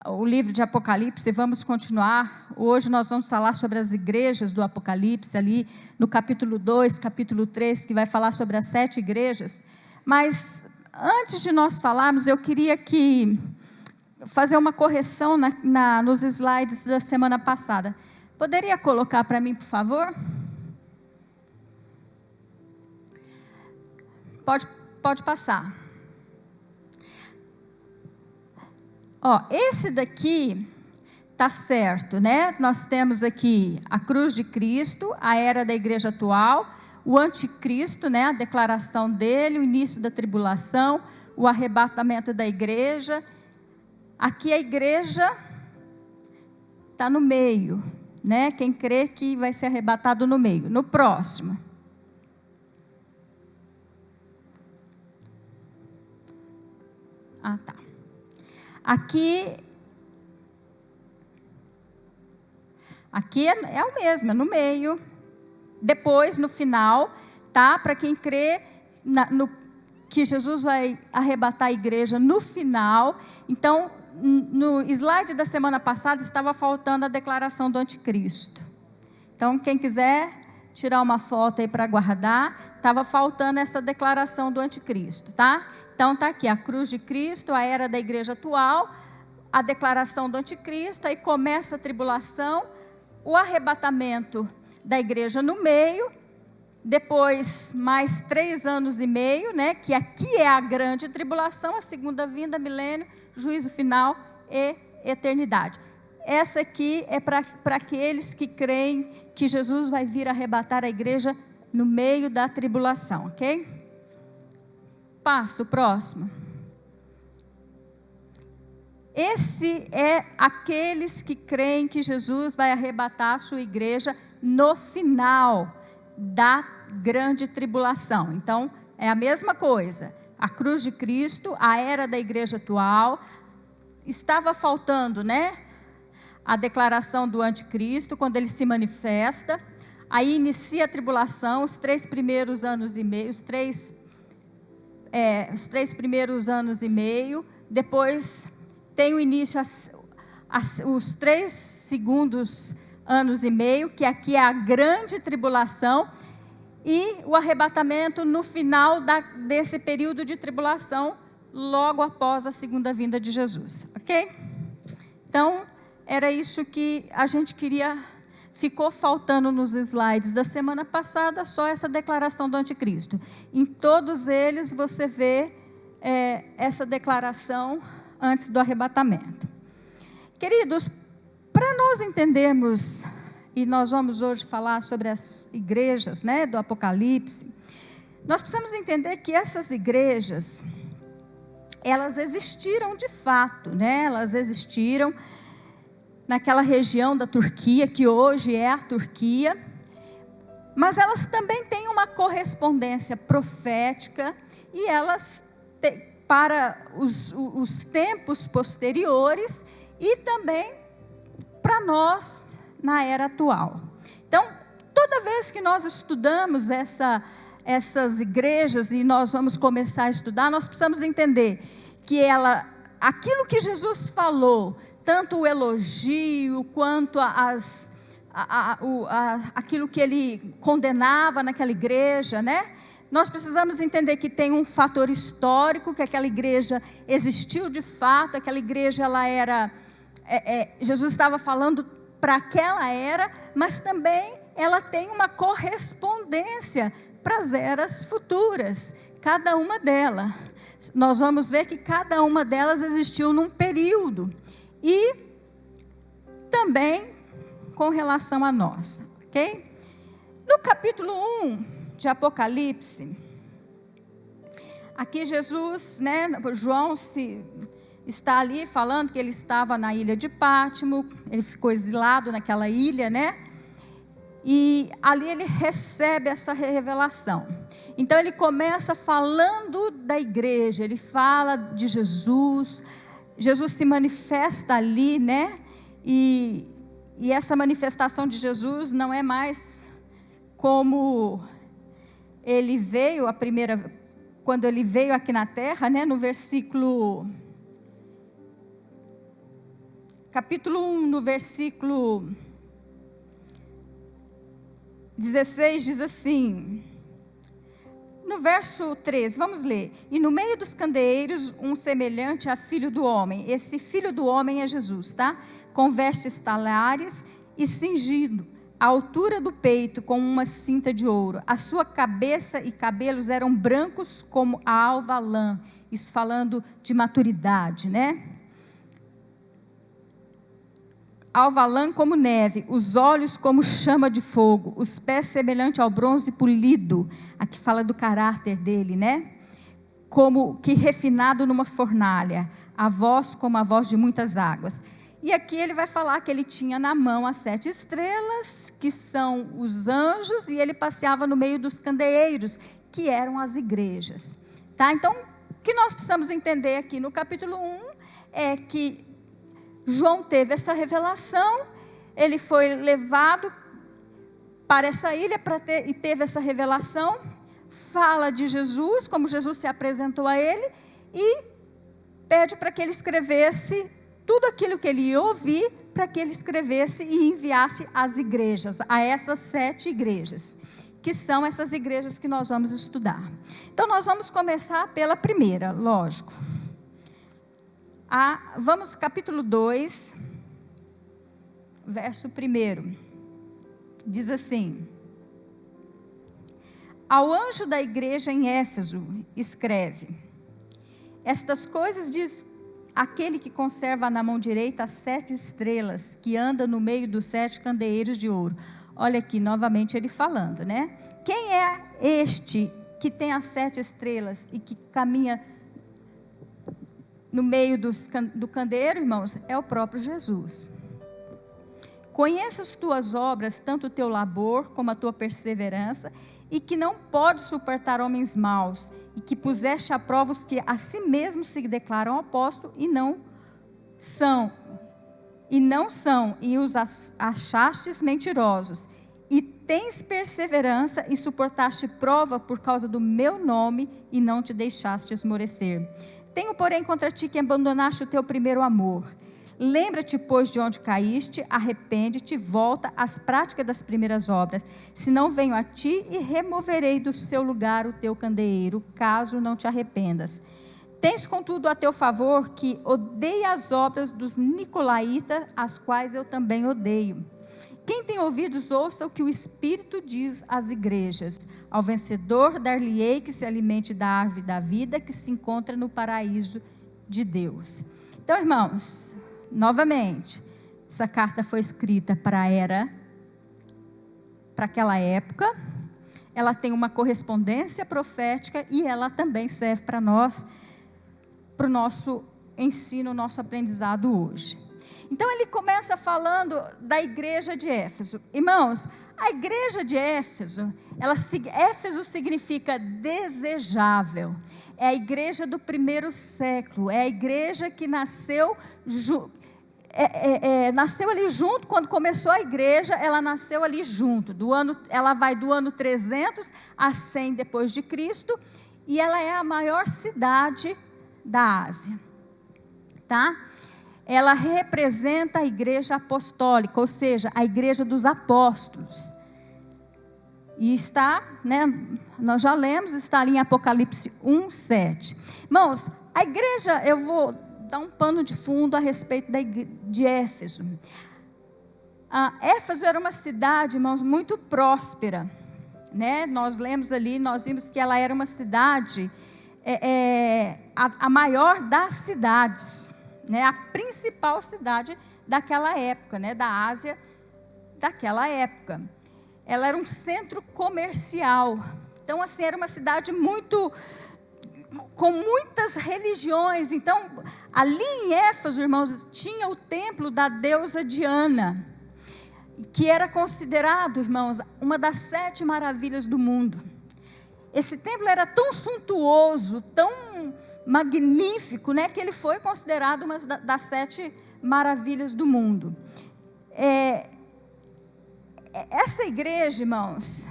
o livro de Apocalipse, e vamos continuar. Hoje nós vamos falar sobre as igrejas do Apocalipse, ali no capítulo 2, capítulo 3, que vai falar sobre as 7 igrejas. Mas, antes de nós falarmos, eu queria fazer uma correção nos slides da semana passada. Poderia colocar para mim, por favor? Pode passar. Esse daqui está certo, né? Nós temos aqui a cruz de Cristo, a era da igreja atual, o anticristo, né? A declaração dele, o início da tribulação, o arrebatamento da igreja. Aqui a igreja está no meio, né? Quem crê que vai ser arrebatado no meio. No próximo. Tá. Aqui é o mesmo, é no meio. Depois, no final, tá? Para quem crê que Jesus vai arrebatar a igreja no final. Então, no slide da semana passada, estava faltando a declaração do anticristo. Então, quem quiser tirar uma foto aí para guardar, estava faltando essa declaração do anticristo, tá? Então, está aqui a cruz de Cristo, a era da igreja atual, a declaração do anticristo, aí começa a tribulação, o arrebatamento da igreja no meio, depois mais 3 anos e meio, né, que aqui é a grande tribulação, a segunda vinda, milênio, juízo final e eternidade. Essa aqui é para aqueles que creem que Jesus vai vir arrebatar a igreja no meio da tribulação, ok? Passa o próximo. Esse é aqueles que creem que Jesus vai arrebatar a sua igreja no final da grande tribulação. Então, é a mesma coisa. A cruz de Cristo, a era da igreja atual. Estava faltando, né? A declaração do anticristo, quando ele se manifesta. Aí inicia a tribulação, os 3 primeiros anos e meio, os três primeiros anos e meio, depois tem o início, os 3 segundos anos e meio, que aqui é a grande tribulação, e o arrebatamento no final desse período de tribulação, logo após a segunda vinda de Jesus, ok? Então, era isso que a gente queria. Ficou faltando nos slides da semana passada só essa declaração do anticristo. Em todos eles você vê essa declaração antes do arrebatamento. Queridos, para nós entendermos, e nós vamos hoje falar sobre as igrejas, né, do Apocalipse, nós precisamos entender que essas igrejas, elas existiram de fato, né? Elas existiram naquela região da Turquia, que hoje é a Turquia, mas elas também têm uma correspondência profética, e elas para os tempos posteriores, e também para nós na era atual. Então, toda vez que nós estudamos essas igrejas, e nós vamos começar a estudar, nós precisamos entender que aquilo que Jesus falou, tanto o elogio, quanto aquilo que ele condenava naquela igreja, né? Nós precisamos entender que tem um fator histórico, que aquela igreja existiu de fato, aquela igreja, ela era, Jesus estava falando para aquela era, mas também ela tem uma correspondência para as eras futuras, cada uma delas. Nós vamos ver que cada uma delas existiu num período, e também com relação a nós, ok? No capítulo 1 de Apocalipse, aqui Jesus, né, João está ali falando que ele estava na ilha de Pátimo, ele ficou exilado naquela ilha, né? E ali ele recebe essa revelação. Então ele começa falando da igreja, ele fala de Jesus. Jesus se manifesta ali, né? E essa manifestação de Jesus não é mais como ele veio quando ele veio aqui na terra, né? No versículo capítulo 1, no versículo 16, diz assim, no verso 13, vamos ler. E no meio dos candeeiros, um semelhante a filho do homem. Esse filho do homem é Jesus, tá? Com vestes talares e cingido, à altura do peito, com uma cinta de ouro. A sua cabeça e cabelos eram brancos como a alva lã. Isso falando de maturidade, né? Alva lã como neve, os olhos como chama de fogo, os pés semelhante ao bronze polido. Aqui fala do caráter dele, né? Como que refinado numa fornalha, a voz como a voz de muitas águas. E aqui ele vai falar que ele tinha na mão as 7 estrelas, que são os anjos, e ele passeava no meio dos candeeiros, que eram as igrejas. Tá? Então, o que nós precisamos entender aqui no capítulo 1 é que João teve essa revelação, ele foi levado para essa ilha e teve essa revelação, fala de Jesus, como Jesus se apresentou a ele, e pede para que ele escrevesse tudo aquilo que ele ia ouvir, para que ele escrevesse e enviasse às igrejas, a essas 7 igrejas, que são essas igrejas que nós vamos estudar. Então nós vamos começar pela primeira, lógico. Vamos capítulo 2, verso 1, diz assim, ao anjo da igreja em Éfeso, escreve, estas coisas diz aquele que conserva na mão direita as 7 estrelas, que anda no meio dos 7 candeeiros de ouro. Olha aqui, novamente ele falando, né? Quem é este que tem as 7 estrelas e que caminha no meio do candeeiro, irmãos? É o próprio Jesus. Conheço as tuas obras, tanto o teu labor como a tua perseverança, e que não pode suportar homens maus, e que puseste à prova os que a si mesmos se declaram apóstolos e não são, e os achastes mentirosos, e tens perseverança e suportaste prova por causa do meu nome, e não te deixaste esmorecer. Tenho, porém, contra ti que abandonaste o teu primeiro amor. Lembra-te, pois, de onde caíste, arrepende-te, volta às práticas das primeiras obras. Senão venho a ti e removerei do seu lugar o teu candeeiro, caso não te arrependas. Tens, contudo, a teu favor que odeia as obras dos nicolaítas, as quais eu também odeio. Quem tem ouvidos, ouça o que o Espírito diz às igrejas. Ao vencedor, dar-lhe-ei que se alimente da árvore da vida, que se encontra no paraíso de Deus. Então, irmãos, novamente, essa carta foi escrita para aquela época, ela tem uma correspondência profética e ela também serve para nós, para o nosso ensino, nosso aprendizado hoje. Então ele começa falando da igreja de Éfeso. Irmãos, a igreja de Éfeso, Éfeso significa desejável. É a igreja do primeiro século, é a igreja que nasceu ali junto, quando começou a igreja, ela nasceu ali junto, ela vai do ano 300 a 100 depois de Cristo, e ela é a maior cidade da Ásia, tá? Ela representa a igreja apostólica, ou seja, a igreja dos apóstolos, e está, né, nós já lemos, está ali em Apocalipse 1:7. Irmãos, a igreja, eu vou dar um pano de fundo a respeito de Éfeso. Éfeso era uma cidade, irmãos, muito próspera, né? Nós lemos ali, nós vimos que ela era uma cidade, a maior das cidades, né? A principal cidade daquela época, né? Da Ásia, daquela época. Ela era um centro comercial. Então, assim, era uma cidade com muitas religiões. Então, ali em Éfeso, irmãos, tinha o templo da deusa Diana, que era considerado, irmãos, uma das 7 maravilhas do mundo. Esse templo era tão suntuoso, tão magnífico, né, que ele foi considerado uma das 7 maravilhas do mundo. Essa igreja, irmãos,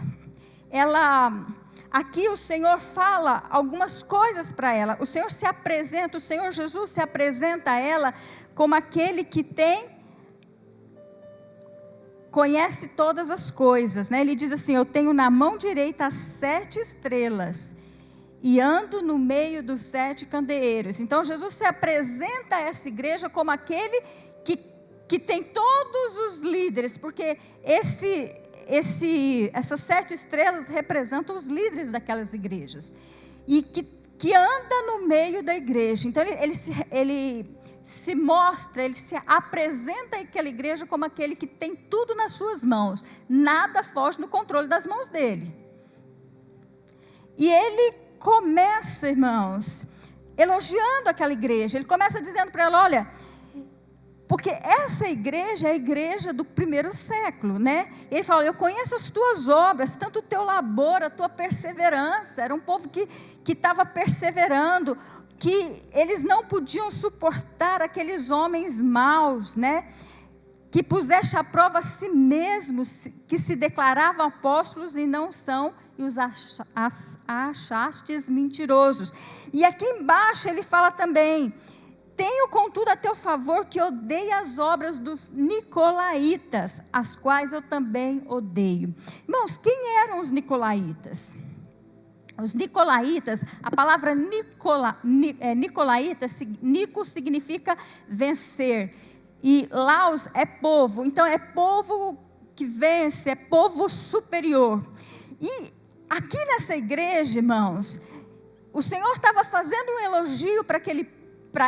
aqui o Senhor fala algumas coisas para ela. O Senhor Jesus se apresenta a ela como aquele que conhece todas as coisas, né? Ele diz assim: eu tenho na mão direita as 7 estrelas e ando no meio dos 7 candeeiros. Então Jesus se apresenta a essa igreja como aquele que tem todos os líderes, porque essas 7 estrelas representam os líderes daquelas igrejas, e que anda no meio da igreja. Então ele se mostra, ele se apresenta àquela igreja como aquele que tem tudo nas suas mãos, nada foge no controle das mãos dele. E ele começa, irmãos, elogiando aquela igreja. Ele começa dizendo para ela: olha, porque essa igreja é a igreja do primeiro século, né? Ele fala: eu conheço as tuas obras, tanto o teu labor, a tua perseverança. Era um povo que estava perseverando, que eles não podiam suportar aqueles homens maus, né? Que puseste à prova a si mesmos, que se declaravam apóstolos e não são, e os achastes mentirosos. E aqui embaixo ele fala também: tenho contudo a teu favor que odeio as obras dos nicolaítas, as quais eu também odeio. Irmãos, quem eram os nicolaítas? Os nicolaítas, a palavra nicolaíta, Nico significa vencer, e Laos é povo, então é povo que vence, é povo superior. E aqui nessa igreja, irmãos, o Senhor estava fazendo um elogio para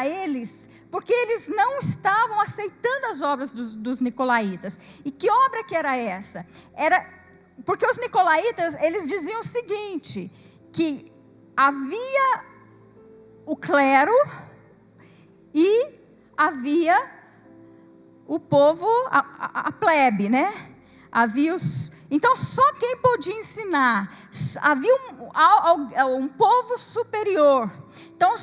eles, porque eles não estavam aceitando as obras dos nicolaítas. E que obra que era essa? Porque os nicolaítas, eles diziam o seguinte: que havia o clero e havia o povo, a plebe, né? Então só quem podia ensinar, havia um povo superior. Então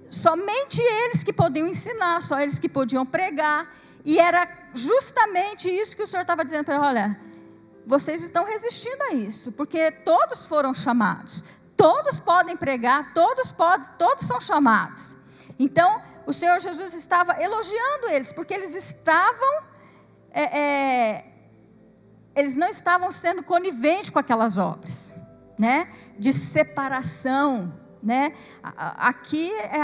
somente eles que podiam ensinar, só eles que podiam pregar. E era justamente isso que o Senhor estava dizendo para ele: olha, vocês estão resistindo a isso, porque todos foram chamados, todos podem pregar, todos são chamados. Então o Senhor Jesus estava elogiando eles, porque eles não estavam sendo coniventes com aquelas obras, né? De separação, né? Aqui é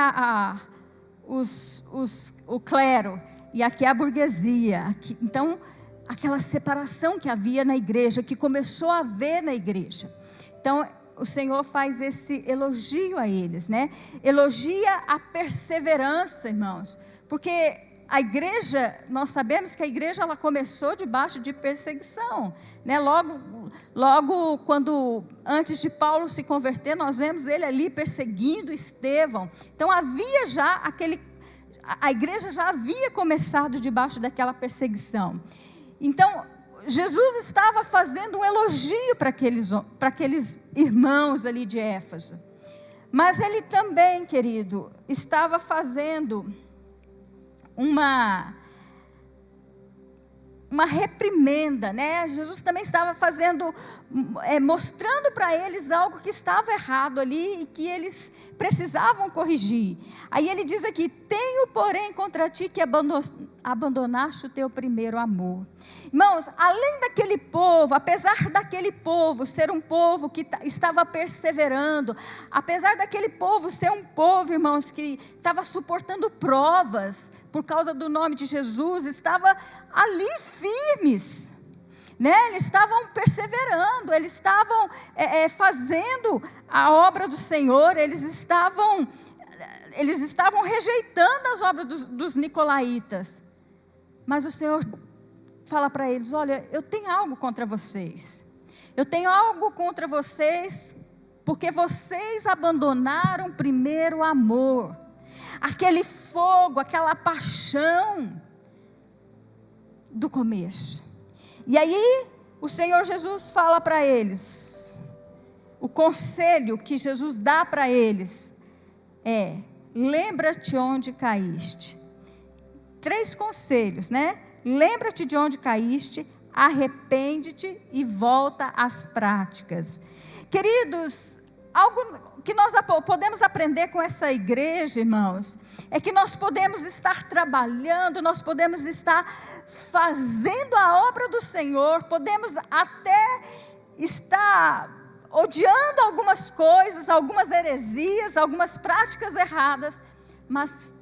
o clero, e aqui é a burguesia. Então, aquela separação que havia na igreja, que começou a haver na igreja. Então, o Senhor faz esse elogio a eles, né? Elogia a perseverança, irmãos, porque a igreja, nós sabemos que a igreja, ela começou debaixo de perseguição, né? Logo quando, antes de Paulo se converter, nós vemos ele ali perseguindo Estevão. Então havia já a igreja já havia começado debaixo daquela perseguição. Então Jesus estava fazendo um elogio para aqueles irmãos ali de Éfeso, mas ele também, querido, estava fazendo uma reprimenda, né? Jesus também estava mostrando para eles algo que estava errado ali e que eles precisavam corrigir. Aí ele diz aqui: tenho porém contra ti que abandonaste o teu primeiro amor. Irmãos, além daquele povo, apesar daquele povo ser um povo que estava perseverando, apesar daquele povo ser um povo, irmãos, que estava suportando provas por causa do nome de Jesus, estava ali firmes, né? Eles estavam perseverando, eles estavam fazendo a obra do Senhor, eles estavam rejeitando as obras dos nicolaítas. Mas o Senhor fala para eles: olha, eu tenho algo contra vocês. Eu tenho algo contra vocês, porque vocês abandonaram o primeiro amor. Aquele fogo, aquela paixão do começo. E aí o Senhor Jesus fala para eles, o conselho que Jesus dá para eles é: lembra-te onde caíste. 3 conselhos, né? Lembra-te de onde caíste, arrepende-te e volta às práticas. Queridos, algo que nós podemos aprender com essa igreja, irmãos, é que nós podemos estar trabalhando, nós podemos estar fazendo a obra do Senhor, podemos até estar odiando algumas coisas, algumas heresias, algumas práticas erradas, mas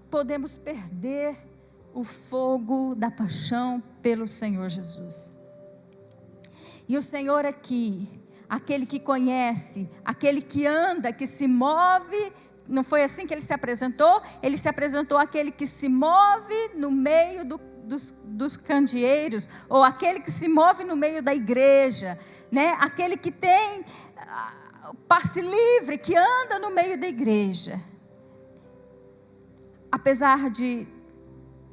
podemos perder o fogo da paixão pelo Senhor Jesus. E o Senhor aqui, aquele que conhece, aquele que anda, que se move, não foi assim que ele se apresentou? Ele se apresentou aquele que se move no meio dos candeeiros, ou aquele que se move no meio da igreja, né? Aquele que tem passe livre, que anda no meio da igreja. Apesar de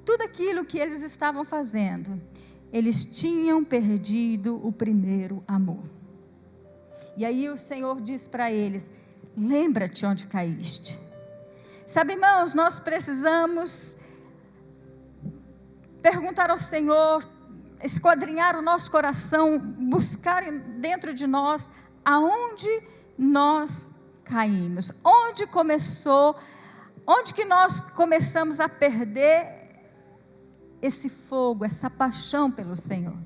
tudo aquilo que eles estavam fazendo, eles tinham perdido o primeiro amor. E aí o Senhor diz para eles: lembra-te onde caíste. Sabe, irmãos, nós precisamos perguntar ao Senhor, esquadrinhar o nosso coração, buscar dentro de nós aonde nós caímos, onde começou, onde que nós começamos a perder esse fogo, essa paixão pelo Senhor.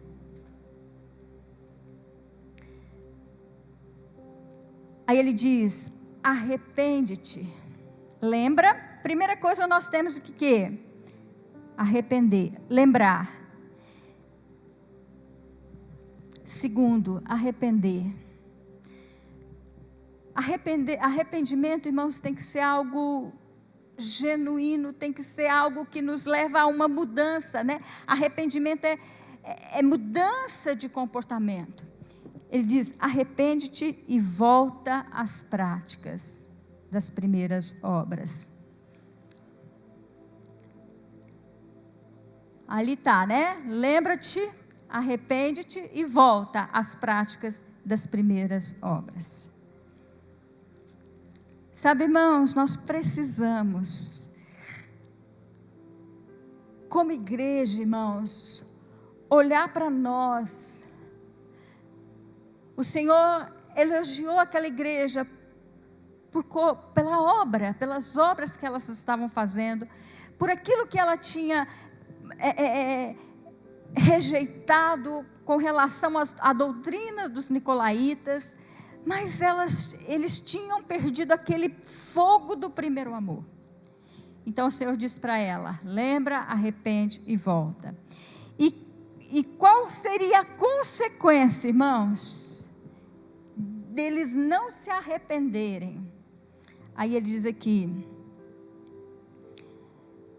Aí ele diz: arrepende-te. Lembra? Primeira coisa, nós temos o que? Arrepender, lembrar. Segundo, arrepender. Arrependimento, irmãos, tem que ser algo genuíno, tem que ser algo que nos leva a uma mudança, né? Arrependimento é mudança de comportamento. Ele diz: arrepende-te e volta às práticas das primeiras obras. Ali está, né? Lembra-te, arrepende-te e volta às práticas das primeiras obras. Sabe, irmãos, nós precisamos, como igreja, irmãos, olhar para nós. O Senhor elogiou aquela igreja pela obra, pelas obras que elas estavam fazendo, por aquilo que ela tinha rejeitado com relação à doutrina dos nicolaítas, mas eles tinham perdido aquele fogo do primeiro amor. Então o Senhor diz para ela: lembra, arrepende e volta. E qual seria a consequência, irmãos, deles não se arrependerem? Aí ele diz aqui,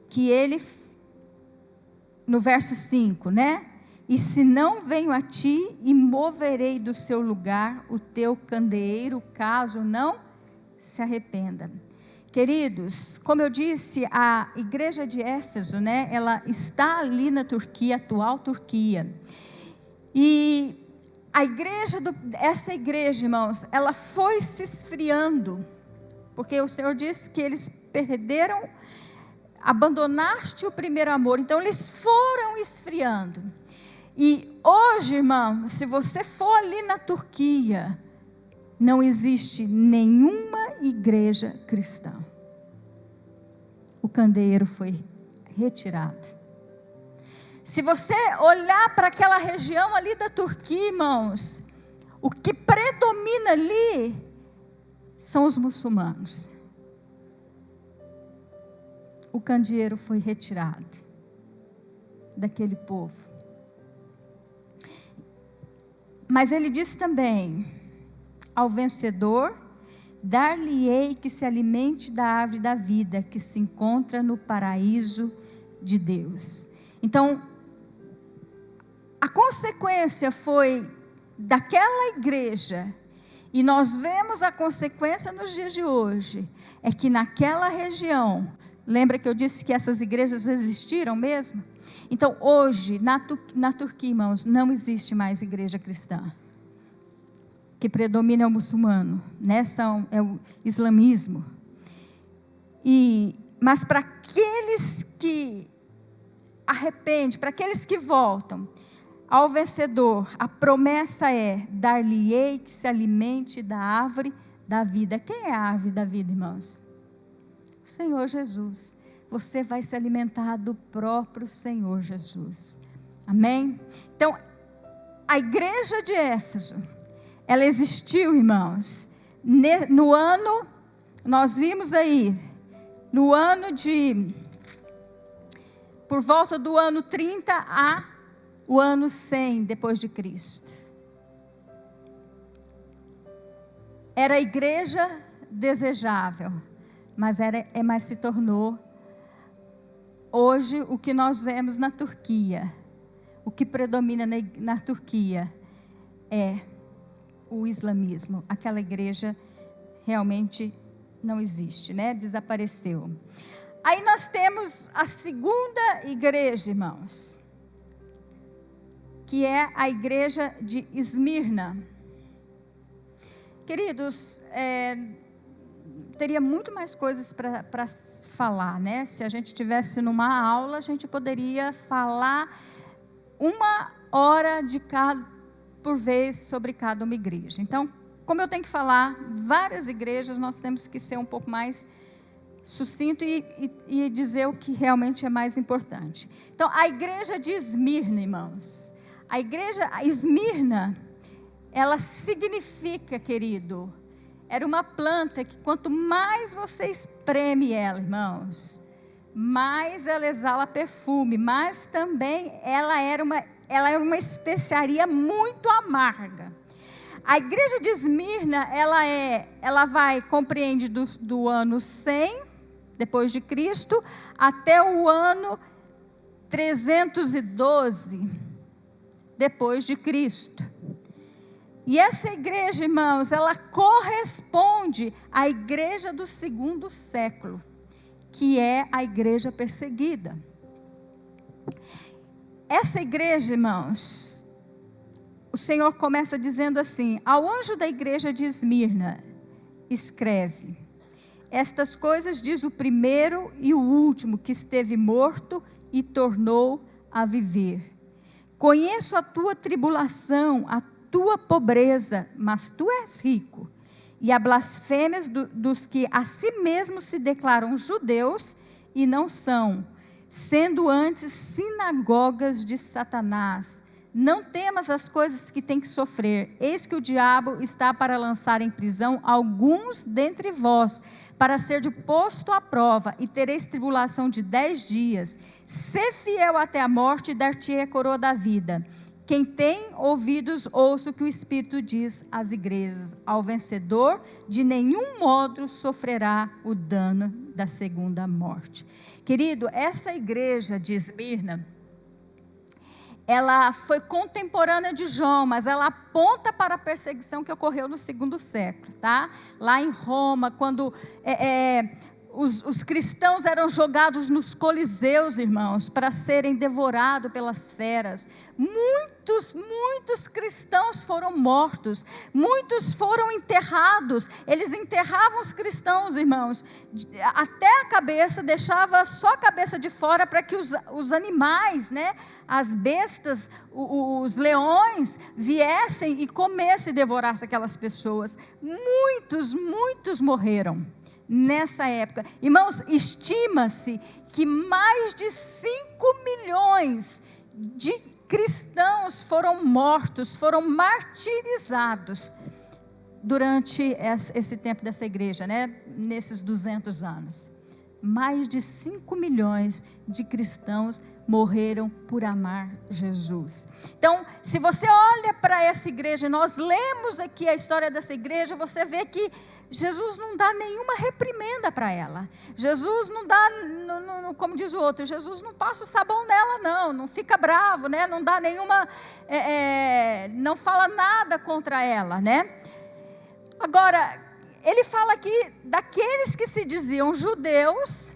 que ele, no verso 5, né? E se não venho a ti, e moverei do seu lugar o teu candeeiro, caso não se arrependa. Queridos, como eu disse, a igreja de Éfeso, né? Ela está ali na Turquia, atual Turquia. E essa igreja, irmãos, ela foi se esfriando, porque o Senhor disse que eles perderam, abandonaste o primeiro amor, então eles foram esfriando. E hoje, irmão, se você for ali na Turquia, não existe nenhuma igreja cristã. O candeeiro foi retirado. Se você olhar para aquela região ali da Turquia, irmãos, o que predomina ali são os muçulmanos. O candeeiro foi retirado daquele povo. Mas ele diz também: ao vencedor, dar-lhe-ei que se alimente da árvore da vida, que se encontra no paraíso de Deus. Então, a consequência foi daquela igreja, e nós vemos a consequência nos dias de hoje, é que naquela região, lembra que eu disse que essas igrejas existiram mesmo? Então hoje, na Turquia, irmãos, não existe mais igreja cristã. O que predomina é o muçulmano, né? É o islamismo. Mas para aqueles que arrependem, para aqueles que voltam, ao vencedor, a promessa é: dar-lhe-ei que se alimente da árvore da vida. Quem é a árvore da vida, irmãos? O Senhor Jesus. Você vai se alimentar do próprio Senhor Jesus. Amém? Então, a igreja de Éfeso, ela existiu, irmãos, no ano, nós vimos aí, no ano por volta do ano 30 a o ano 100 depois de Cristo. Era a igreja desejável, mas se tornou hoje o que nós vemos na Turquia. O que predomina na Turquia é o islamismo. Aquela igreja realmente não existe, né? Desapareceu. Aí nós temos a segunda igreja, irmãos, que é a igreja de Esmirna. Queridos, teria muito mais coisas para falar, né? Se a gente estivesse numa aula, a gente poderia falar 1 hora por vez sobre cada uma igreja. Então, como eu tenho que falar várias igrejas, nós temos que ser um pouco mais sucinto e dizer o que realmente é mais importante. Então, a igreja de Esmirna, irmãos. A igreja Esmirna, ela significa, querido, era uma planta que quanto mais você espreme ela, irmãos, mais ela exala perfume, mas também ela era uma especiaria muito amarga. A igreja de Esmirna, ela compreende do ano 100 depois de Cristo até o ano 312 depois de Cristo. E essa igreja, irmãos, ela corresponde à igreja do 2º século, que é a igreja perseguida. Essa igreja, irmãos, o Senhor começa dizendo assim: ao anjo da igreja de Esmirna, escreve: estas coisas diz o primeiro e o último que esteve morto e tornou a viver. Conheço a tua tribulação, a tua pobreza, mas tu és rico, e a blasfêmias dos que a si mesmos se declaram judeus e não são, sendo antes sinagogas de Satanás. Não temas as coisas que tem que sofrer, eis que o diabo está para lançar em prisão alguns dentre vós, para ser posto à prova, e tereis tribulação de 10 dias. Sê fiel até a morte, e dar-te-ei a coroa da vida. Quem tem ouvidos, ouça o que o Espírito diz às igrejas. Ao vencedor, de nenhum modo sofrerá o dano da segunda morte. Querido, essa igreja de Esmirna, ela foi contemporânea de João, mas ela aponta para a perseguição que ocorreu no 2º século, tá? Lá em Roma, quando os cristãos eram jogados nos coliseus, irmãos, para serem devorados pelas feras. Muitos cristãos foram mortos, muitos foram enterrados. Eles enterravam os cristãos, irmãos, até a cabeça, deixava só a cabeça de fora para que os animais, né, as bestas, os leões viessem e comessem e devorassem aquelas pessoas. Muitos morreram nessa época. Irmãos, estima-se que mais de 5 milhões de cristãos foram mortos, foram martirizados durante esse tempo dessa igreja, né? Nesses 200 anos. Mais de 5 milhões de cristãos morreram por amar Jesus. Então, se você olha para essa igreja, nós lemos aqui a história dessa igreja, você vê que Jesus não dá nenhuma reprimenda para ela. Jesus não dá, como diz o outro, Jesus não passa o sabão nela, não fica bravo, né? Não dá nenhuma, não fala nada contra ela, né? Agora, ele fala aqui daqueles que se diziam judeus,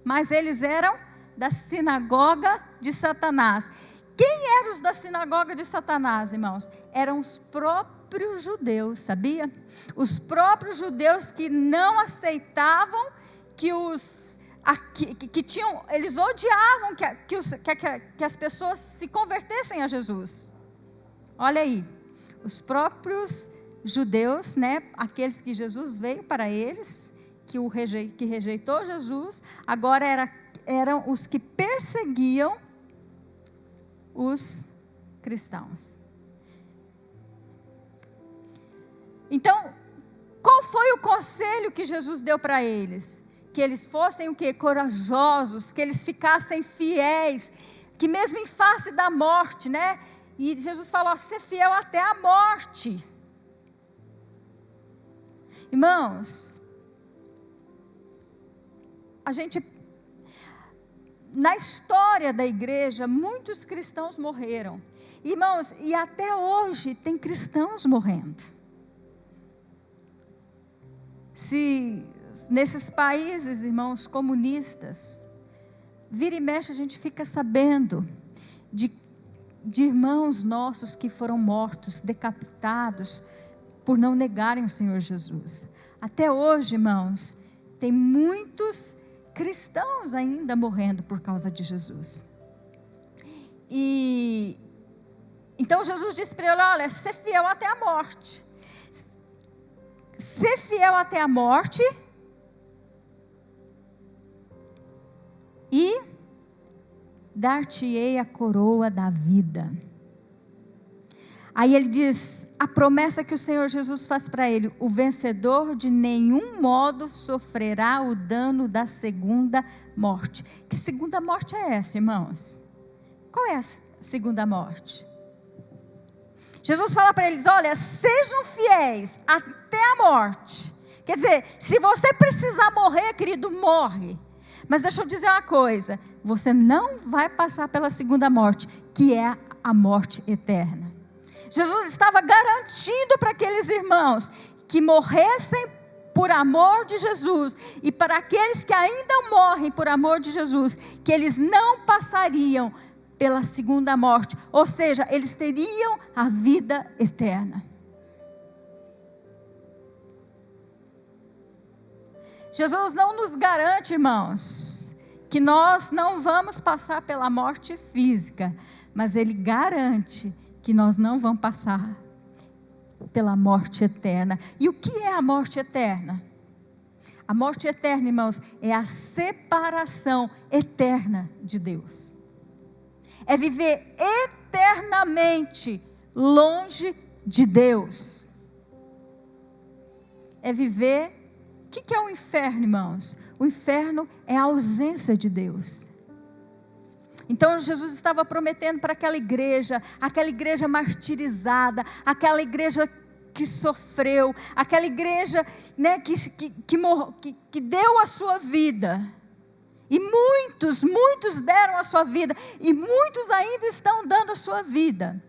mas eles eram da sinagoga de Satanás. Quem eram os da sinagoga de Satanás, irmãos? Eram os próprios judeus, sabia? Os próprios judeus que não aceitavam eles odiavam que as pessoas se convertessem a Jesus. Olha aí, os próprios judeus, né, aqueles que Jesus veio para eles, que rejeitou Jesus, agora eram os que perseguiam os cristãos. Então, qual foi o conselho que Jesus deu para eles? Que eles fossem o quê? Corajosos, que eles ficassem fiéis, que mesmo em face da morte, né? E Jesus falou, ser fiel até a morte. Irmãos, na história da igreja, muitos cristãos morreram. Irmãos, e até hoje tem cristãos morrendo. Se nesses países, irmãos, comunistas, vira e mexe a gente fica sabendo de irmãos nossos que foram mortos, decapitados, por não negarem o Senhor Jesus. Até hoje, irmãos, tem muitos cristãos ainda morrendo por causa de Jesus. E então Jesus disse para ele, olha, ser fiel até a morte. Ser fiel até a morte e dar-te-ei a coroa da vida. Aí ele diz, a promessa que o Senhor Jesus faz para ele, o vencedor de nenhum modo sofrerá o dano da segunda morte. Que segunda morte é essa, irmãos? Qual é a segunda morte? Jesus fala para eles, olha, sejam fiéis até a morte. Quer dizer, se você precisar morrer, querido, morre. Mas deixa eu dizer uma coisa, você não vai passar pela segunda morte, que é a morte eterna. Jesus estava garantindo para aqueles irmãos que morressem por amor de Jesus, e para aqueles que ainda morrem por amor de Jesus, que eles não passariam pela segunda morte, ou seja, eles teriam a vida eterna. Jesus não nos garante, irmãos, que nós não vamos passar pela morte física, mas Ele garante que nós não vamos passar pela morte eterna. E o que é a morte eterna? A morte eterna, irmãos, é a separação eterna de Deus. É viver eternamente longe de Deus. É viver... O que é o inferno, irmãos? O inferno é a ausência de Deus. Então Jesus estava prometendo para aquela igreja martirizada, aquela igreja que sofreu, aquela igreja, né, que deu a sua vida. E muitos deram a sua vida, e muitos ainda estão dando a sua vida.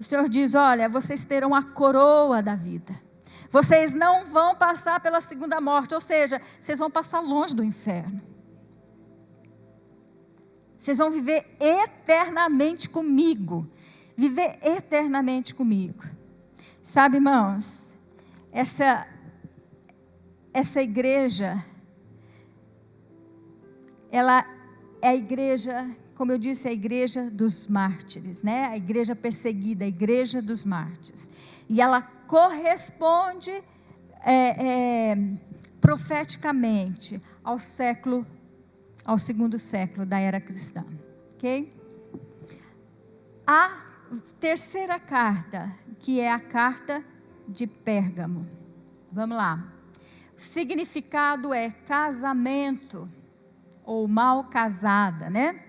O Senhor diz, olha, vocês terão a coroa da vida. Vocês não vão passar pela segunda morte, ou seja, vocês vão passar longe do inferno. Vocês vão viver eternamente comigo. Viver eternamente comigo. Sabe, irmãos, essa igreja, ela é a igreja, como eu disse, a igreja dos mártires, né? A igreja perseguida, a igreja dos mártires. E ela corresponde profeticamente ao segundo século da era cristã, ok? A terceira carta, que é a carta de Pérgamo. Vamos lá. O significado é casamento, ou mal casada, né?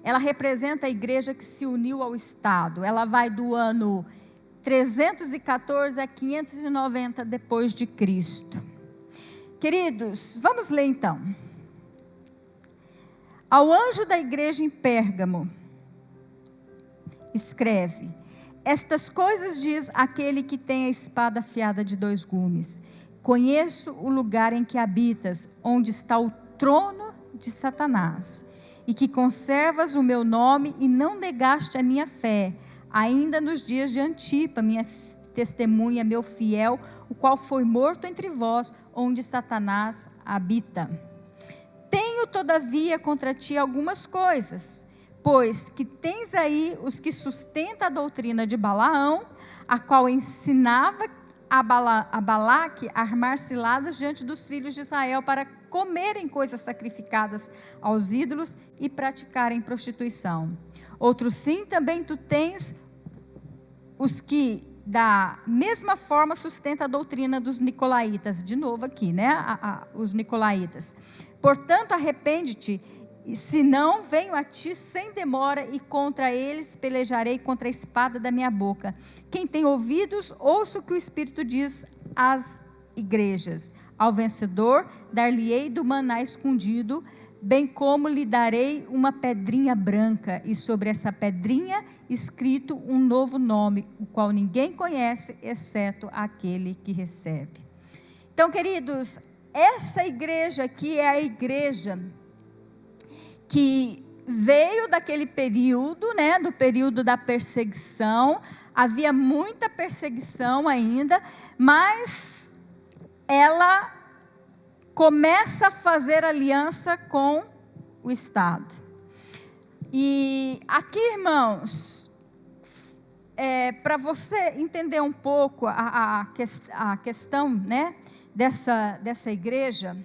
Ela representa a igreja que se uniu ao Estado. Ela vai do ano 314 a 590 depois de Cristo. Queridos, vamos ler então. Ao anjo da igreja em Pérgamo, escreve: estas coisas diz aquele que tem a espada afiada de 2 gumes. Conheço o lugar em que habitas, onde está o trono de Satanás, e que conservas o meu nome e não negaste a minha fé, ainda nos dias de Antipa, minha testemunha, meu fiel, o qual foi morto entre vós, onde Satanás habita. Tenho, todavia, contra ti algumas coisas, pois que tens aí os que sustentam a doutrina de Balaão, a qual ensinava a Balaque a armar ciladas diante dos filhos de Israel para comerem coisas sacrificadas aos ídolos e praticarem prostituição. Outros sim, também tu tens os que da mesma forma sustenta a doutrina dos nicolaítas, de novo aqui, né? Os nicolaítas. Portanto, arrepende-te, e se não, venho a ti sem demora, e contra eles pelejarei contra a espada da minha boca. Quem tem ouvidos, ouça o que o Espírito diz às igrejas. Ao vencedor, dar-lhe-ei do maná escondido, bem como lhe darei uma pedrinha branca, e sobre essa pedrinha escrito um novo nome, o qual ninguém conhece, exceto aquele que recebe. Então, queridos, essa igreja aqui é a igreja que veio daquele período, né, do período da perseguição. Havia muita perseguição ainda, mas ela começa a fazer aliança com o Estado. E aqui, irmãos, para você entender um pouco a questão, né, dessa igreja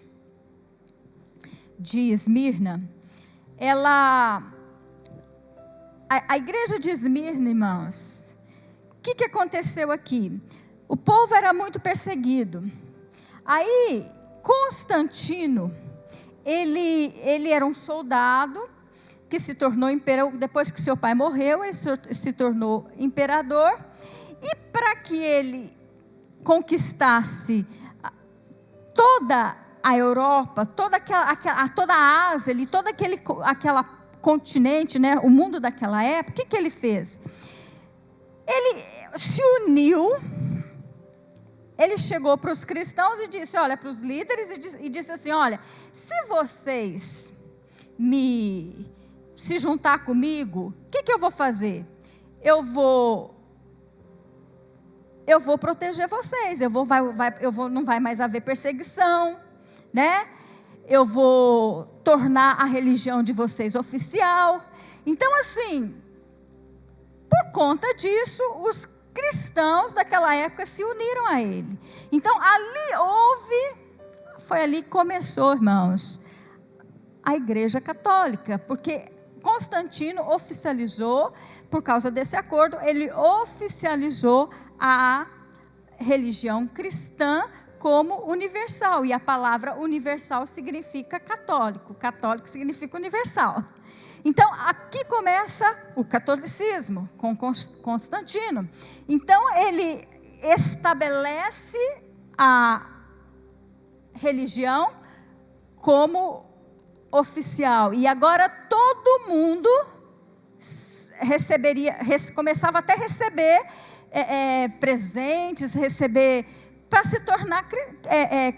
de Esmirna, a igreja de Esmirna, irmãos, o que aconteceu aqui? O povo era muito perseguido. Aí, Constantino, ele era um soldado que se tornou imperador. Depois que seu pai morreu, ele se tornou imperador, e para que ele conquistasse toda a Europa, toda a Ásia, todo aquela continente, né, o mundo daquela época, o que ele fez? Ele se uniu, ele chegou para os cristãos e disse, olha, para os líderes, e disse assim, olha, se vocês se juntar comigo, o que eu vou fazer? Eu vou proteger vocês, não vai mais haver perseguição, né? Eu vou tornar a religião de vocês oficial. Então, assim, por conta disso, os cristãos daquela época se uniram a ele. Então, foi ali que começou, irmãos, a igreja católica, porque Constantino oficializou, por causa desse acordo, ele oficializou a religião cristã como universal, e a palavra universal significa católico, católico significa universal. Então, aqui começa o catolicismo, com Constantino. Então, ele estabelece a religião como oficial, e agora todo mundo começava até a receber presentes, para se tornar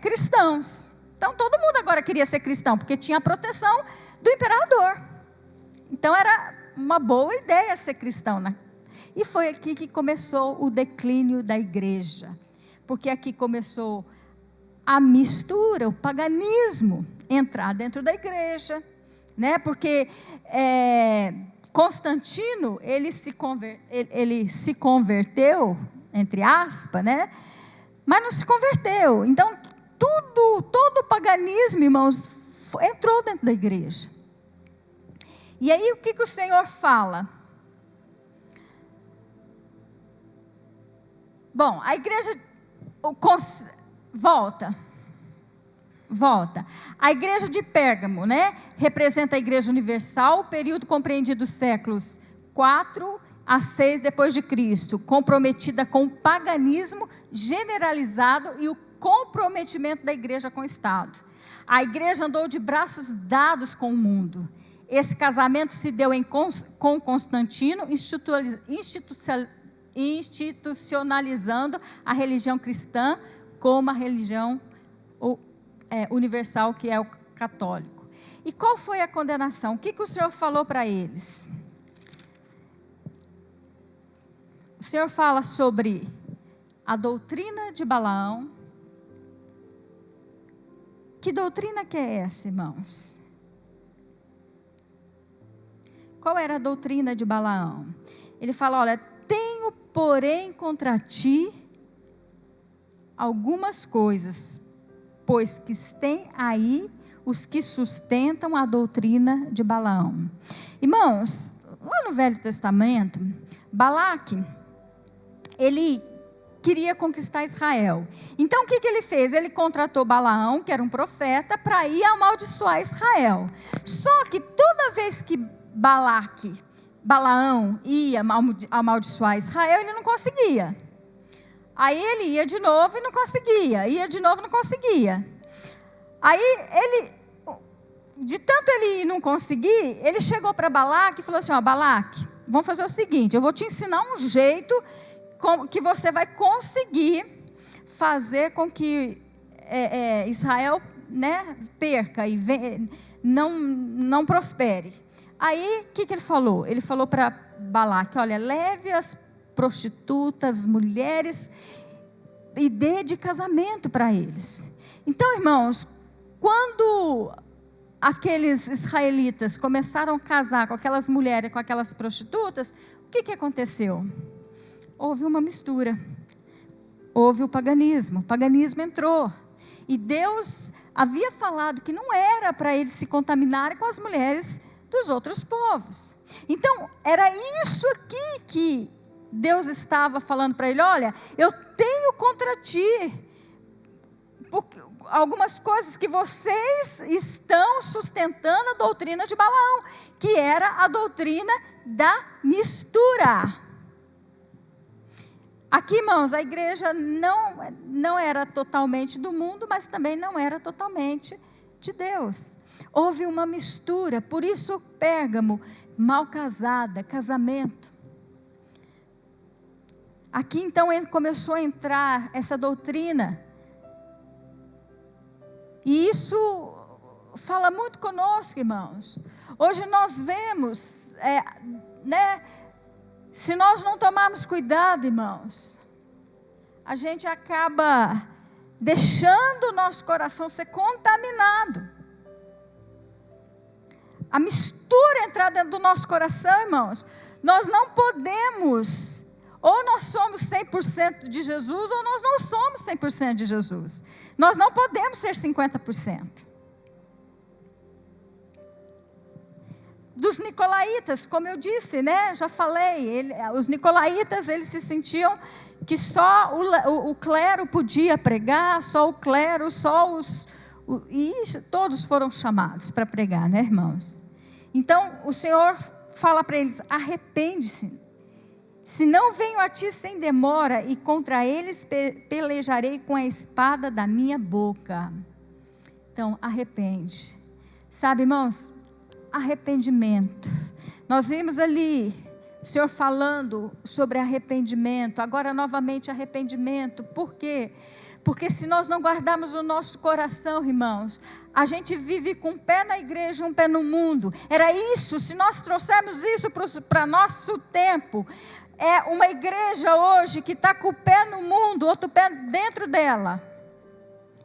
cristãos. Então todo mundo agora queria ser cristão, porque tinha a proteção do imperador. Então era uma boa ideia ser cristão, né? E foi aqui que começou o declínio da igreja, porque aqui começou a mistura, o paganismo entrar dentro da igreja, né? Porque Constantino, ele se converteu, entre aspas, né? Mas não se converteu. Então, todo o paganismo, irmãos, entrou dentro da igreja. E aí, o que o Senhor fala? Bom, a igreja volta. A igreja de Pérgamo, né, representa a igreja universal, o período compreendido dos séculos 4 a 6 depois de Cristo, comprometida com o paganismo generalizado e o comprometimento da igreja com o Estado. A igreja andou de braços dados com o mundo. Esse casamento se deu com Constantino, institucionalizando a religião cristã como a religião universal, que é o católico. E qual foi a condenação? O que o Senhor falou para eles? O Senhor fala sobre a doutrina de Balaão. Que doutrina que é essa, irmãos? Qual era a doutrina de Balaão? Ele fala, olha, tenho porém contra ti algumas coisas, pois que tem aí os que sustentam a doutrina de Balaão. Irmãos, lá no Velho Testamento, Balaque, ele queria conquistar Israel. Então o que ele fez? Ele contratou Balaão, que era um profeta, para ir amaldiçoar Israel. Só que toda vez que Balaão ia amaldiçoar Israel, ele não conseguia. Aí ele ia de novo e não conseguia, ia de novo e não conseguia. Aí ele, de tanto ele não conseguir, ele chegou para Balaque e falou assim, ó, Balaque, vamos fazer o seguinte, eu vou te ensinar um jeito que você vai conseguir fazer com que Israel, né, perca e não prospere. Aí, o que ele falou? Ele falou para Balaque, olha, leve as prostitutas, mulheres, e dê de casamento para eles. Então, irmãos, quando aqueles israelitas começaram a casar com aquelas mulheres, com aquelas prostitutas, o que aconteceu? Houve uma mistura, houve o paganismo entrou, e Deus havia falado que não era para eles se contaminarem com as mulheres dos outros povos. Então, era isso aqui que Deus estava falando para ele, olha, eu tenho contra ti algumas coisas que vocês estão sustentando a doutrina de Balaão, que era a doutrina da mistura. Aqui, irmãos, a igreja não era totalmente do mundo, mas também não era totalmente de Deus. Houve uma mistura, por isso Pérgamo, mal casada, casamento. Aqui então ele começou a entrar essa doutrina. E isso fala muito conosco, irmãos. Hoje nós vemos, se nós não tomarmos cuidado, irmãos, a gente acaba deixando o nosso coração ser contaminado. A mistura entrar dentro do nosso coração, irmãos, nós não podemos, ou nós somos 100% de Jesus, ou nós não somos 100% de Jesus. Nós não podemos ser 50%. Dos nicolaítas, como eu disse, né? Já falei, os nicolaítas, eles se sentiam que só o clero podia pregar, só o clero, e todos foram chamados para pregar, né, irmãos? Então, o Senhor fala para eles, arrepende-se, senão venho a ti sem demora, e contra eles pelejarei com a espada da minha boca. Então, arrepende. Sabe, irmãos, arrependimento. Nós vimos ali o Senhor falando sobre arrependimento, agora novamente arrependimento. Por quê? Porque se nós não guardarmos o nosso coração, irmãos, a gente vive com um pé na igreja, um pé no mundo. Era isso, se nós trouxermos isso para nosso tempo, é uma igreja hoje que está com o pé no mundo, outro pé dentro dela.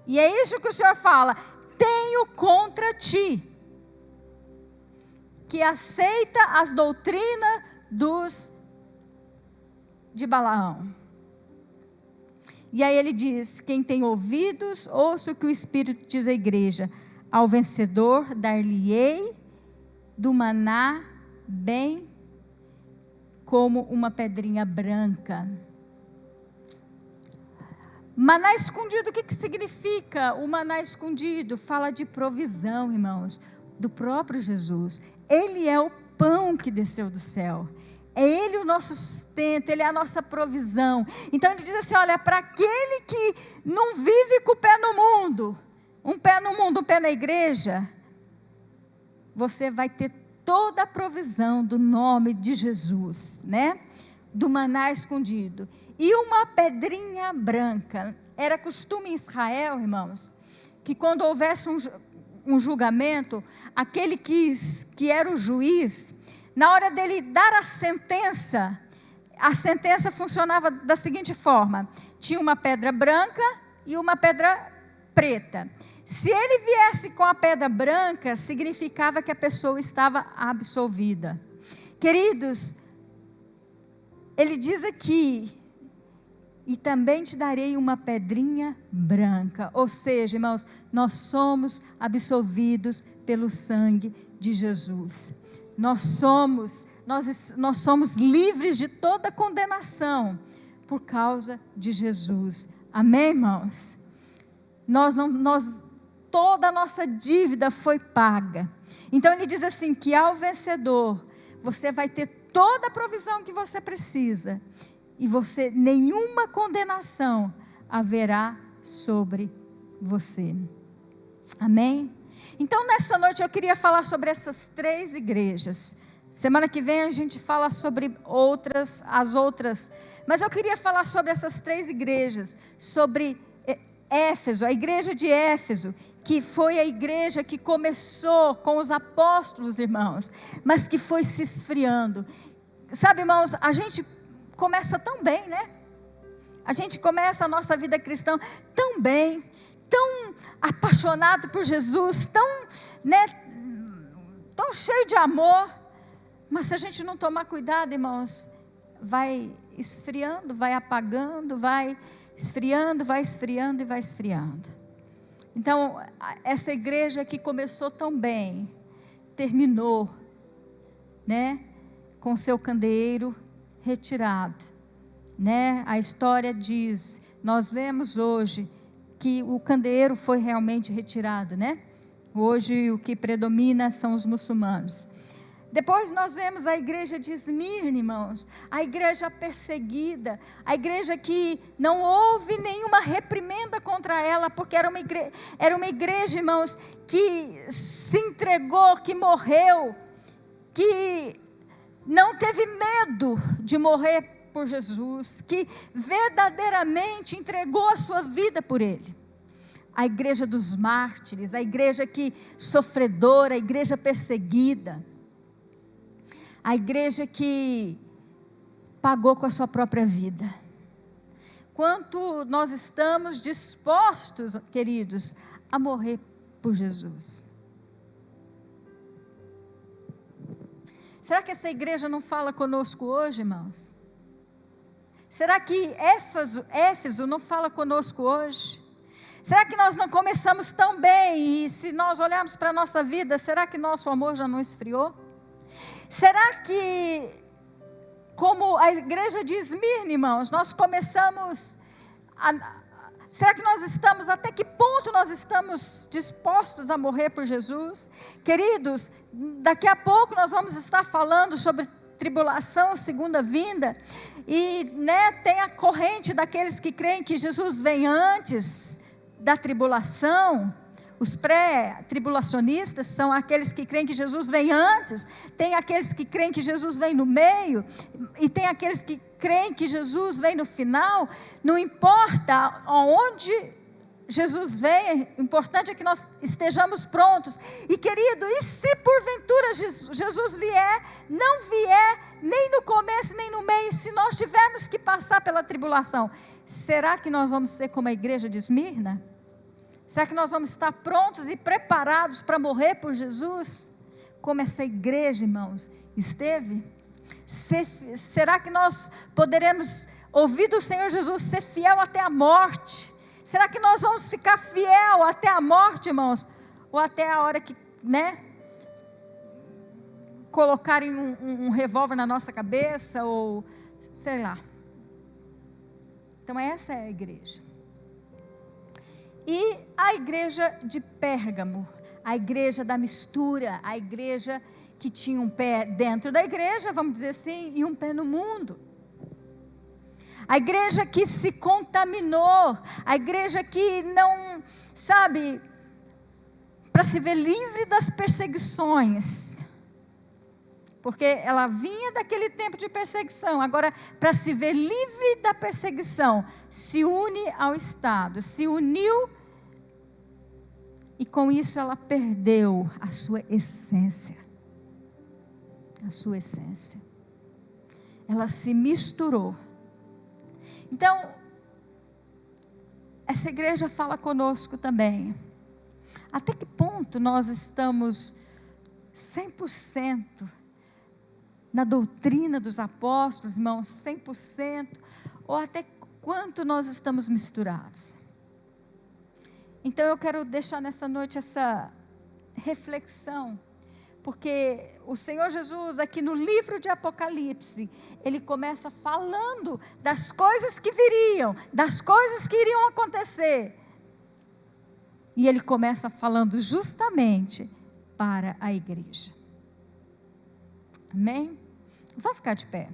E é isso que o Senhor fala, tenho contra ti, que aceita as doutrinas de Balaão. E aí ele diz, quem tem ouvidos, ouça o que o Espírito diz à igreja. Ao vencedor dar-lhe-ei do maná bem como uma pedrinha branca. Maná escondido, o que significa? O maná escondido fala de provisão, irmãos, do próprio Jesus. Ele é o pão que desceu do céu. É Ele o nosso sustento, Ele é a nossa provisão. Então ele diz assim, olha, para aquele que não vive com o pé no mundo, um pé no mundo, um pé na igreja, você vai ter toda a provisão do nome de Jesus, né? Do maná escondido. E uma pedrinha branca. Era costume em Israel, irmãos, que quando houvesse um julgamento, aquele que era o juiz, na hora dele dar a sentença funcionava da seguinte forma, tinha uma pedra branca e uma pedra preta. Se ele viesse com a pedra branca, significava que a pessoa estava absolvida. Queridos, ele diz aqui, e também te darei uma pedrinha branca. Ou seja, irmãos, nós somos absolvidos pelo sangue de Jesus. Nós somos livres de toda condenação por causa de Jesus. Amém, irmãos? Toda a nossa dívida foi paga. Então ele diz assim, que ao vencedor, você vai ter toda a provisão que você precisa. E nenhuma condenação haverá sobre você. Amém? Então nessa noite eu queria falar sobre essas 3 igrejas. Semana que vem a gente fala sobre as outras. Mas eu queria falar sobre essas 3 igrejas. Sobre Éfeso, a igreja de Éfeso, que foi a igreja que começou com os apóstolos, irmãos, mas que foi se esfriando. Sabe, irmãos, a gente começa tão bem, né? A gente começa a nossa vida cristã tão bem, tão apaixonado por Jesus, tão cheio de amor, mas se a gente não tomar cuidado, irmãos, vai esfriando, vai apagando, vai esfriando, vai esfriando e vai esfriando. Então, essa igreja que começou tão bem, terminou, né, com seu candeeiro retirado, né? A história diz, nós vemos hoje que o candeeiro foi realmente retirado, né? Hoje o que predomina são os muçulmanos. Depois nós vemos a igreja de Esmirna, irmãos, a igreja perseguida, a igreja que não houve nenhuma reprimenda contra ela, porque era uma igreja, irmãos, que se entregou, que morreu, que não teve medo de morrer por Jesus, que verdadeiramente entregou a sua vida por Ele. A igreja dos mártires, a igreja sofredora, a igreja perseguida, a igreja que pagou com a sua própria vida. Quanto nós estamos dispostos, queridos, a morrer por Jesus? Será que essa igreja não fala conosco hoje, irmãos? Será que Éfeso não fala conosco hoje? Será que nós não começamos tão bem? E se nós olharmos para a nossa vida, será que nosso amor já não esfriou? Será que, como a igreja de Esmirna, irmãos, nós começamos será que nós estamos, até que ponto nós estamos dispostos a morrer por Jesus? Queridos, daqui a pouco nós vamos estar falando sobre tribulação, segunda vinda, e tem a corrente daqueles que creem que Jesus vem antes da tribulação. Os pré-tribulacionistas são aqueles que creem que Jesus vem antes, tem aqueles que creem que Jesus vem no meio, e tem aqueles que creem que Jesus vem no final. Não importa aonde Jesus vem, o importante é que nós estejamos prontos. E querido, e se porventura Jesus não vier nem no começo nem no meio, se nós tivermos que passar pela tribulação, será que nós vamos ser como a igreja de Esmirna? Será que nós vamos estar prontos e preparados para morrer por Jesus? Como essa igreja, irmãos, esteve? Será que nós poderemos ouvir do Senhor Jesus, ser fiel até a morte? Será que nós vamos ficar fiel até a morte, irmãos? Ou até a hora que, colocarem um revólver na nossa cabeça, ou sei lá. Então essa é a igreja. E a igreja de Pérgamo, a igreja da mistura, a igreja que tinha um pé dentro da igreja, vamos dizer assim, e um pé no mundo. A igreja que se contaminou, a igreja que não, para se ver livre das perseguições, porque ela vinha daquele tempo de perseguição. Agora, para se ver livre da perseguição, se une ao Estado, se uniu, e com isso ela perdeu a sua essência. A sua essência. Ela se misturou. Então, essa igreja fala conosco também. Até que ponto nós estamos 100% na doutrina dos apóstolos, irmãos, 100%, ou até quanto nós estamos misturados? Então eu quero deixar nessa noite essa reflexão, porque o Senhor Jesus, aqui no livro de Apocalipse, Ele começa falando das coisas que viriam, das coisas que iriam acontecer. E Ele começa falando justamente para a igreja. Amém? Vamos ficar de pé.